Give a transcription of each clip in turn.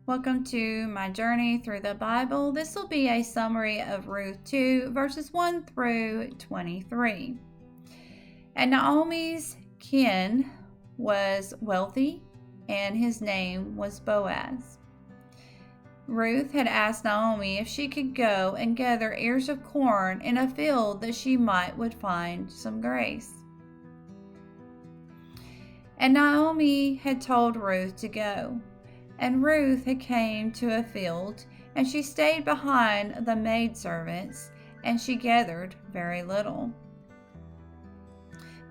Welcome to my journey through the Bible. This will be a summary of Ruth 2, verses 1 through 23. And Naomi's kin was wealthy, and his name was Boaz. Ruth had asked Naomi if she could go and gather ears of corn in a field that she would find some grace. And Naomi had told Ruth to go. And Ruth had came to a field, and she stayed behind the maidservants, and she gathered very little.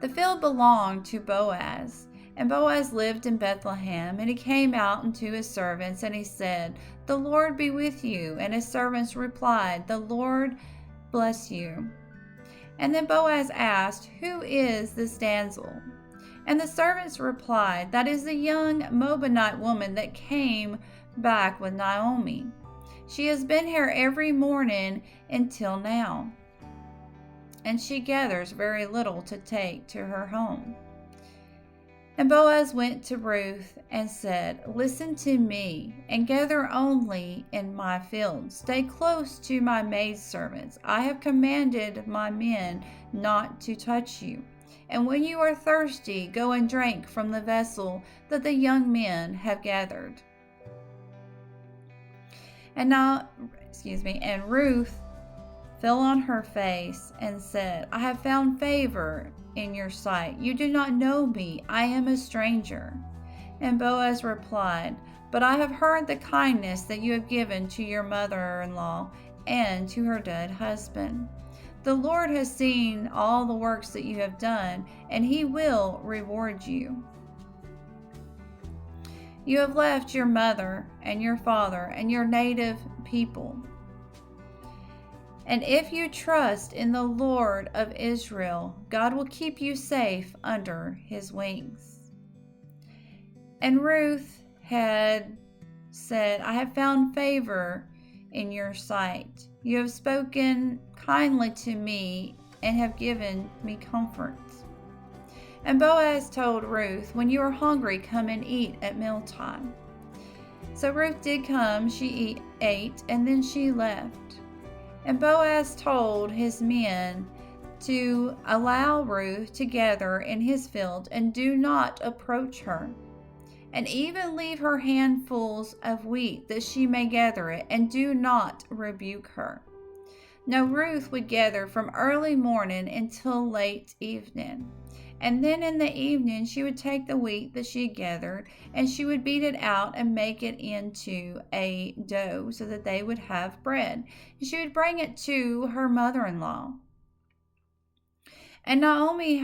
The field belonged to Boaz, and Boaz lived in Bethlehem, and he came out unto his servants, and he said, "The Lord be with you." And his servants replied, "The Lord bless you." And then Boaz asked, "Who is this damsel?" And the servants replied, "That is the young Moabite woman that came back with Naomi. She has been here every morning until now, and she gathers very little to take to her home." And Boaz went to Ruth and said, "Listen to me, and gather only in my field. Stay close to my maidservants. I have commanded my men not to touch you. And when you are thirsty, go and drink from the vessel that the young men have gathered." And Ruth fell on her face and said, "I have found favor in your sight. You do not know me. I am a stranger." And Boaz replied, "But I have heard the kindness that you have given to your mother-in-law and to her dead husband. The Lord has seen all the works that you have done, and he will reward you. You have left your mother and your father and your native people. And if you trust in the Lord of Israel, God will keep you safe under his wings." And Ruth had said, "I have found favor in your sight. You have spoken kindly to me and have given me comfort." And Boaz told Ruth, "When you are hungry, come and eat at mealtime." So Ruth did come, she ate, and then she left. And Boaz told his men to allow Ruth to gather in his field and do not approach her, and even leave her handfuls of wheat that she may gather it, and do not rebuke her. Now Ruth would gather from early morning until late evening. And then in the evening she would take the wheat that she had gathered, and she would beat it out and make it into a dough so that they would have bread. And she would bring it to her mother-in-law. And Naomi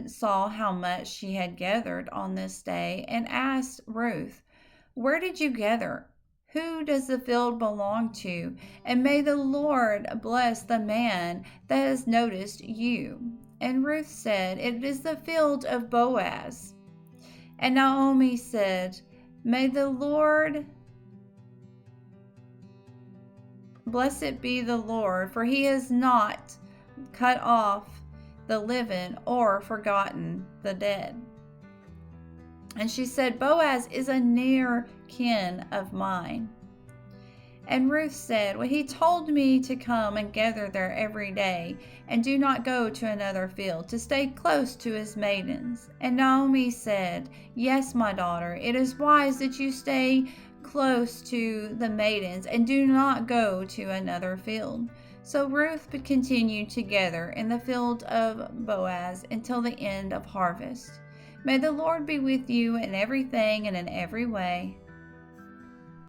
saw how much she had gathered on this day, and asked Ruth, "Where did you gather? Who does the field belong to? And may the Lord bless the man that has noticed you." And Ruth said, "It is the field of Boaz." And Naomi said, "May the Lord, blessed be the Lord, for he has not cut off the living or forgotten the dead." And she said, "Boaz is a near kin of mine." And Ruth said, "Well, he told me to come and gather there every day, and do not go to another field, to stay close to his maidens." And Naomi said, "Yes, my daughter, it is wise that you stay close to the maidens, and do not go to another field." So Ruth continued to gather in the field of Boaz until the end of harvest. May the Lord be with you in everything and in every way.